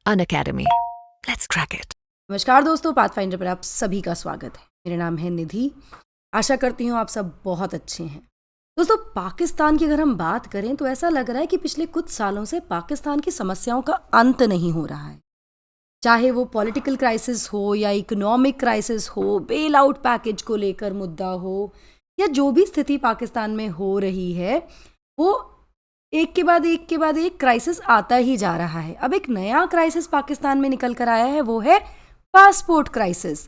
Unacademy. Let's crack it. नमस्कार दोस्तों, pathfinder पर आप सभी का स्वागत है। मेरा नाम है निधि। आशा करती हूँ आप सब बहुत अच्छे हैं। दोस्तों, पाकिस्तान की अगर हम बात करें तो ऐसा लग रहा है कि पिछले कुछ सालों से पाकिस्तान की समस्याओं का अंत नहीं हो रहा है। चाहे वो पॉलिटिकल क्राइसिस हो या इकोनॉमिक क्राइसिस हो, बेल आउट पैकेज को लेकर मुद्दा हो, या जो भी स्थिति पाकिस्तान में हो रही है, वो एक के बाद एक क्राइसिस आता ही जा रहा है। अब एक नया क्राइसिस पाकिस्तान में निकल कर आया है, वो है पासपोर्ट क्राइसिस।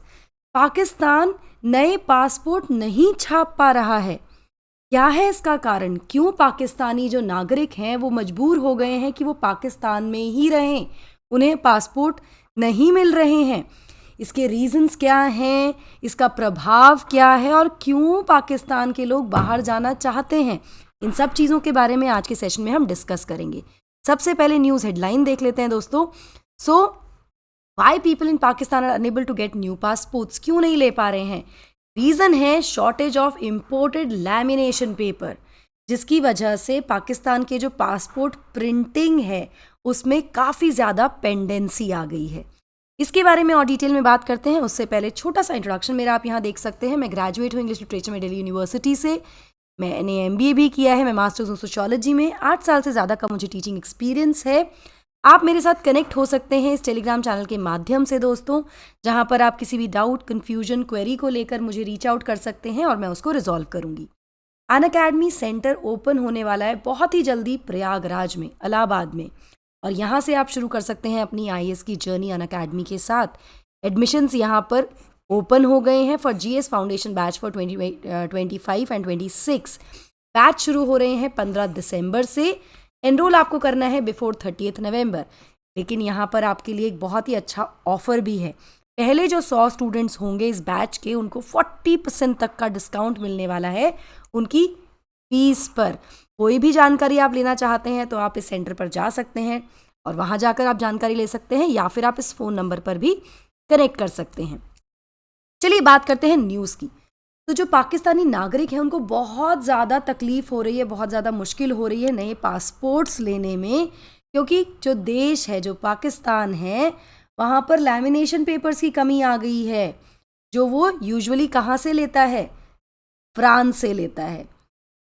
पाकिस्तान नए पासपोर्ट नहीं छाप पा रहा है। क्या है इसका कारण? क्यों पाकिस्तानी जो नागरिक हैं वो मजबूर हो गए हैं कि वो पाकिस्तान में ही रहें, उन्हें पासपोर्ट नहीं मिल रहे हैं? इसके रीजंस क्या हैं, इसका प्रभाव क्या है, और क्यों पाकिस्तान के लोग बाहर जाना चाहते हैं? इन सब चीज़ों के बारे में आज के सेशन में हम डिस्कस करेंगे। सबसे पहले न्यूज़ हेडलाइन देख लेते हैं दोस्तों। Why people in Pakistan are unable to get new passports? क्यों नहीं ले पा रहे हैं? रीज़न है shortage of imported lamination paper, जिसकी वजह से पाकिस्तान के जो पासपोर्ट प्रिंटिंग है उसमें काफ़ी ज़्यादा पेंडेंसी आ गई है। इसके बारे में और डिटेल में बात करते हैं। उससे पहले छोटा सा इंट्रोडक्शन मेरा आप यहाँ देख सकते हैं। मैं ग्रेजुएट हूँ इंग्लिश लिटरेचर में दिल्ली यूनिवर्सिटी से। मैंने MBA भी किया है। मैं मास्टर्स हूँ सोशियोलॉजी में। 8 साल से ज़्यादा का मुझे टीचिंग एक्सपीरियंस है। आप मेरे साथ कनेक्ट हो सकते हैं इस टेलीग्राम चैनल के माध्यम से दोस्तों, जहाँ पर आप किसी भी डाउट, कन्फ्यूजन, क्वेरी को लेकर मुझे रीच आउट कर सकते हैं और मैं उसको रिजॉल्व करूँगी। अनअकैडमी सेंटर ओपन होने वाला है बहुत ही जल्दी प्रयागराज में, इलाहाबाद में, और यहाँ से आप शुरू कर सकते हैं अपनी IAS की जर्नी अनअकैडमी के साथ। एडमिशन्स यहाँ पर ओपन हो गए हैं for GS foundation batch for 2025 and 26। Batch शुरू हो रहे हैं 15 दिसंबर से। एनरोल आपको करना है बिफोर 30 नवंबर। लेकिन यहाँ पर आपके लिए एक बहुत ही अच्छा ऑफर भी है। पहले जो 100 स्टूडेंट्स होंगे इस बैच के, उनको 40% तक का डिस्काउंट मिलने वाला है उनकी फीस पर। कोई भी जानकारी आप लेना चाहते हैं तो आप इस सेंटर पर जा सकते हैं और वहाँ जाकर आप जानकारी ले सकते हैं, या फिर आप इस फ़ोन नंबर पर भी कनेक्ट कर सकते हैं। चलिए बात करते हैं न्यूज़ की। तो जो पाकिस्तानी नागरिक हैं उनको बहुत ज़्यादा तकलीफ़ हो रही है, बहुत ज़्यादा मुश्किल हो रही है नए पासपोर्ट्स लेने में, क्योंकि जो देश है, जो पाकिस्तान है, वहाँ पर लैमिनेशन पेपर्स की कमी आ गई है, जो वो यूजुअली कहाँ से लेता है? फ्रांस से लेता है।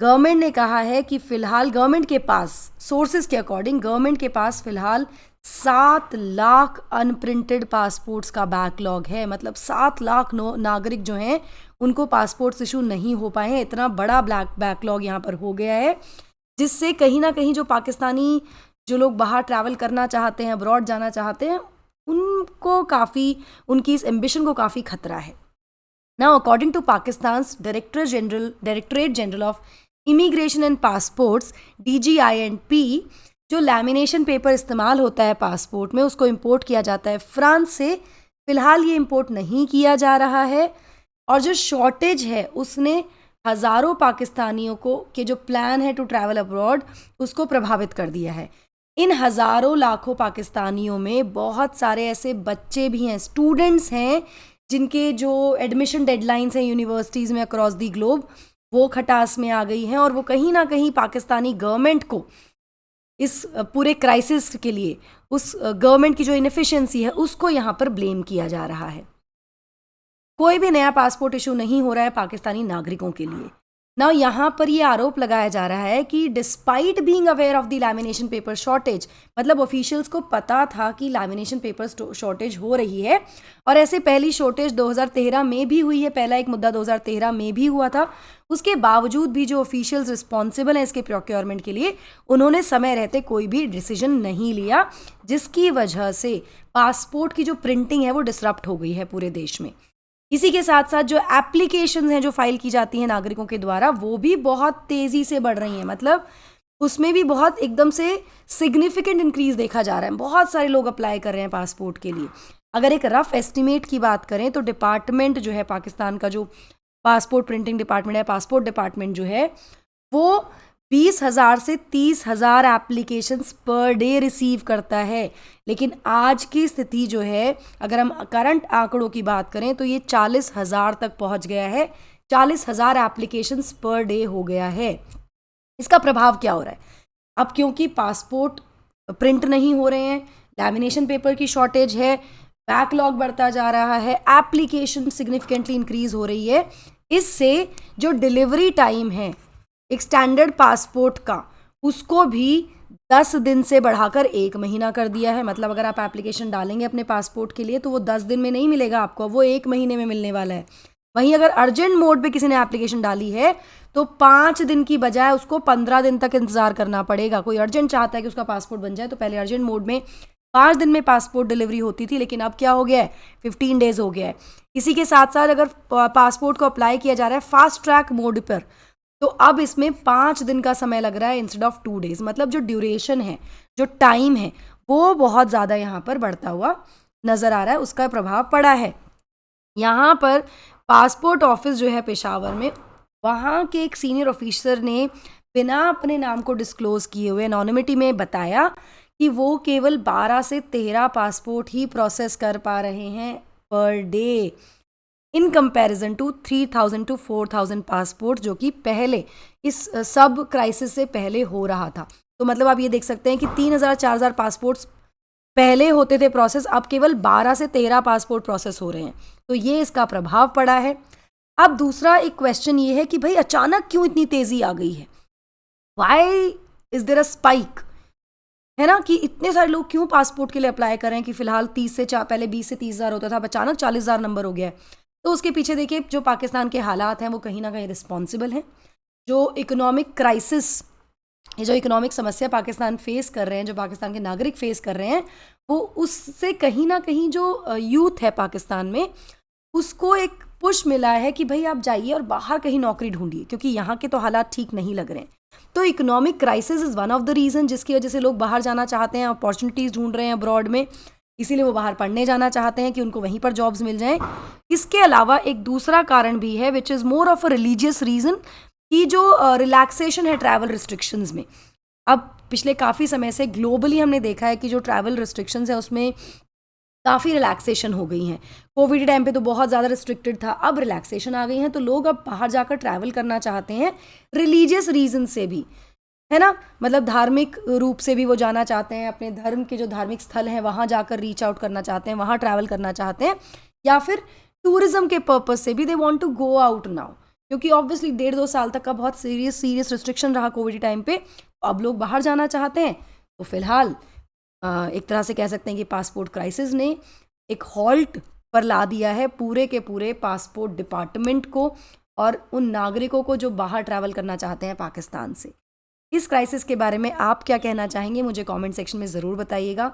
गवर्नमेंट ने कहा है कि फ़िलहाल गवर्नमेंट के पास, सोर्सेज के अकॉर्डिंग, गवर्नमेंट के पास फ़िलहाल 7 लाख अनप्रिंटेड पासपोर्ट्स का बैकलॉग है। मतलब 7 लाख नागरिक जो हैं उनको पासपोर्ट्स इशू नहीं हो पाए हैं। इतना बड़ा बैकलॉग यहाँ पर हो गया है, जिससे कहीं ना कहीं जो पाकिस्तानी जो लोग बाहर ट्रैवल करना चाहते हैं, अब्रॉड जाना चाहते हैं, उनको काफ़ी, उनकी इस एम्बिशन को काफ़ी खतरा है। Now, according to Pakistan's Directorate General of Immigration and Passports DGINP, जो लैमिनेशन पेपर इस्तेमाल होता है पासपोर्ट में, उसको इंपोर्ट किया जाता है फ्रांस से। फ़िलहाल ये इंपोर्ट नहीं किया जा रहा है, और जो शॉर्टेज है उसने हज़ारों पाकिस्तानियों को के जो प्लान है टू ट्रैवल अब्रॉड, उसको प्रभावित कर दिया है। इन हज़ारों लाखों पाकिस्तानियों में बहुत सारे ऐसे बच्चे भी हैं, स्टूडेंट्स हैं, जिनके जो एडमिशन डेडलाइंस हैं यूनिवर्सिटीज़ में अक्रॉस दी ग्लोब, वो खटास में आ गई हैं, और वो कहीं ना कहीं पाकिस्तानी गवर्नमेंट को इस पूरे क्राइसिस के लिए, उस गवर्नमेंट की जो इनएफिशिएंसी है, उसको यहाँ पर ब्लेम किया जा रहा है। कोई भी नया पासपोर्ट इशू नहीं हो रहा है पाकिस्तानी नागरिकों के लिए। ना यहाँ पर ये आरोप लगाया जा रहा है कि despite being aware of the lamination paper shortage, मतलब ऑफिशियल्स को पता था कि लैमिनेशन पेपर शॉर्टेज हो रही है, और ऐसे पहली शॉर्टेज 2013 में भी हुई है। पहला एक मुद्दा 2013 में भी हुआ था। उसके बावजूद भी जो ऑफिशियल्स रिस्पॉन्सिबल हैं इसके प्रोक्योरमेंट के लिए, उन्होंने समय रहते कोई भी डिसीजन नहीं लिया, जिसकी वजह से पासपोर्ट की जो प्रिंटिंग है वो डिसरप्ट हो गई है पूरे देश में। इसी के साथ साथ जो एप्लीकेशंस हैं जो फाइल की जाती हैं नागरिकों के द्वारा, वो भी बहुत तेज़ी से बढ़ रही हैं। मतलब उसमें भी बहुत एकदम से सिग्निफिकेंट इंक्रीज देखा जा रहा है। बहुत सारे लोग अप्लाई कर रहे हैं पासपोर्ट के लिए। अगर एक रफ एस्टिमेट की बात करें तो डिपार्टमेंट जो है, पाकिस्तान का जो पासपोर्ट प्रिंटिंग डिपार्टमेंट है, पासपोर्ट डिपार्टमेंट जो है, वो 20,000 से 30,000 एप्लीकेशंस पर डे रिसीव करता है। लेकिन आज की स्थिति जो है, अगर हम करंट आंकड़ों की बात करें तो ये 40,000 तक पहुंच गया है। 40,000 एप्लीकेशंस पर डे हो गया है। इसका प्रभाव क्या हो रहा है? अब क्योंकि पासपोर्ट प्रिंट नहीं हो रहे हैं, लैमिनेशन पेपर की शॉर्टेज है, बैकलॉग बढ़ता जा रहा है, एप्लीकेशन सिग्निफिकेंटली इंक्रीज हो रही है। इससे जो डिलीवरी टाइम है एक स्टैंडर्ड पासपोर्ट का, उसको भी 10 दिन से बढ़ाकर 1 महीना कर दिया है। मतलब अगर आप एप्लीकेशन डालेंगे अपने पासपोर्ट के लिए तो वो 10 दिन में नहीं मिलेगा आपको, वो 1 महीने में मिलने वाला है। वहीं अगर अर्जेंट मोड पे किसी ने एप्लीकेशन डाली है तो 5 दिन की बजाय उसको 15 दिन तक इंतजार करना पड़ेगा। कोई अर्जेंट चाहता है कि उसका पासपोर्ट बन जाए तो पहले अर्जेंट मोड में 5 दिन में पासपोर्ट डिलीवरी होती थी, लेकिन अब क्या हो गया है, 15 डेज हो गया है। इसी के साथ साथ अगर पासपोर्ट को अप्लाई किया जा रहा है फास्ट ट्रैक मोड पर, तो अब इसमें 5 दिन का समय लग रहा है इंस्टेड ऑफ 2 डेज। मतलब जो ड्यूरेशन है, जो टाइम है, वो बहुत ज़्यादा यहाँ पर बढ़ता हुआ नज़र आ रहा है, उसका प्रभाव पड़ा है। यहाँ पर पासपोर्ट ऑफिस जो है पेशावर में, वहाँ के एक सीनियर ऑफिसर ने बिना अपने नाम को डिस्क्लोज किए हुए एनोनिमिटी में बताया कि वो केवल 12 से 13 पासपोर्ट ही प्रोसेस कर पा रहे हैं per day, in comparison to 3000 to 4000 passport जो कि पहले इस सब क्राइसिस से पहले हो रहा था। तो मतलब आप ये देख सकते हैं कि 3000-4000 पासपोर्ट्स पहले होते थे प्रोसेस, अब केवल 12 से 13 पासपोर्ट प्रोसेस हो रहे हैं। तो ये इसका प्रभाव पड़ा है। अब दूसरा एक क्वेश्चन ये है कि भाई अचानक क्यों इतनी तेजी आ गई है, why is there a spike, है ना, कि इतने सारे लोग क्यों पासपोर्ट के लिए अप्लाई करें कि फिलहाल 30 से पहले 20 से 30,000 होता था, अब अचानक 40,000 नंबर हो गया है। तो उसके पीछे देखिए जो पाकिस्तान के हालात हैं वो कहीं ना कहीं रिस्पॉन्सिबल हैं। जो इकोनॉमिक क्राइसिस, ये जो इकोनॉमिक समस्या पाकिस्तान फेस कर रहे हैं, जो पाकिस्तान के नागरिक फेस कर रहे हैं, वो उससे कहीं ना कहीं जो यूथ है पाकिस्तान में, उसको एक पुश मिला है कि भाई आप जाइए और बाहर कहीं नौकरी ढूंढिए, क्योंकि यहाँ के तो हालात ठीक नहीं लग रहे हैं। तो economic crisis is one of the reason जिसकी वजह से लोग बाहर जाना चाहते हैं, अपॉर्चुनिटीज़ ढूंढ रहे हैं अब्रॉड में, इसीलिए वो बाहर पढ़ने जाना चाहते हैं कि उनको वहीं पर जॉब्स मिल जाएं। इसके अलावा एक दूसरा कारण भी है which is more of a religious reason, कि जो रिलैक्सेशन है ट्रैवल रिस्ट्रिक्शंस में। अब पिछले काफ़ी समय से ग्लोबली हमने देखा है कि जो ट्रैवल रिस्ट्रिक्शंस है उसमें काफ़ी रिलैक्सेशन हो गई हैं। कोविड टाइम पे तो बहुत ज़्यादा रिस्ट्रिक्टेड था, अब रिलैक्सेशन आ गई हैं, तो लोग अब बाहर जाकर ट्रैवल करना चाहते हैं रिलीजियस रीज़न से भी, है ना। मतलब धार्मिक रूप से भी वो जाना चाहते हैं, अपने धर्म के जो धार्मिक स्थल हैं वहाँ जाकर रीच आउट करना चाहते हैं, वहाँ ट्रैवल करना चाहते हैं, या फिर टूरिज्म के पर्पज़ से भी they want to go out now, क्योंकि ऑब्वियसली 1.5-2 साल तक का बहुत सीरियस रिस्ट्रिक्शन रहा कोविड टाइम पे। तो अब लोग बाहर जाना चाहते हैं। तो फिलहाल एक तरह से कह सकते हैं कि पासपोर्ट क्राइसिस ने एक हॉल्ट पर ला दिया है पूरे के पूरे पासपोर्ट डिपार्टमेंट को और उन नागरिकों को जो बाहर ट्रैवल करना चाहते हैं पाकिस्तान से। इस क्राइसिस के बारे में आप क्या कहना चाहेंगे, मुझे कमेंट सेक्शन में ज़रूर बताइएगा।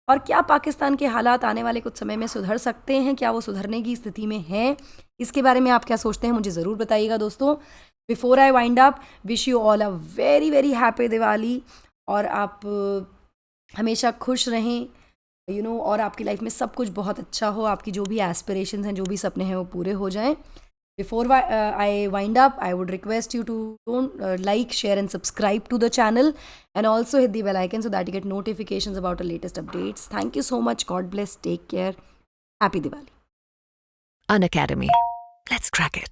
और क्या पाकिस्तान के हालात आने वाले कुछ समय में सुधर सकते हैं, क्या वो सुधरने की स्थिति में हैं, इसके बारे में आप क्या सोचते हैं मुझे ज़रूर बताइएगा दोस्तों। Before I wind up, wish you all a very very happy Diwali, और आप हमेशा खुश रहें, और आपकी लाइफ में सब कुछ बहुत अच्छा हो, आपकी जो भी एस्पिरेशंस हैं, जो भी सपने हैं वो पूरे हो जाएं। Before I wind up, I would request you to don't like, share and subscribe to the channel, and also hit the bell icon so that you get notifications about the latest updates. Thank you so much. God bless. Take care. Happy Diwali. Unacademy. Let's crack it.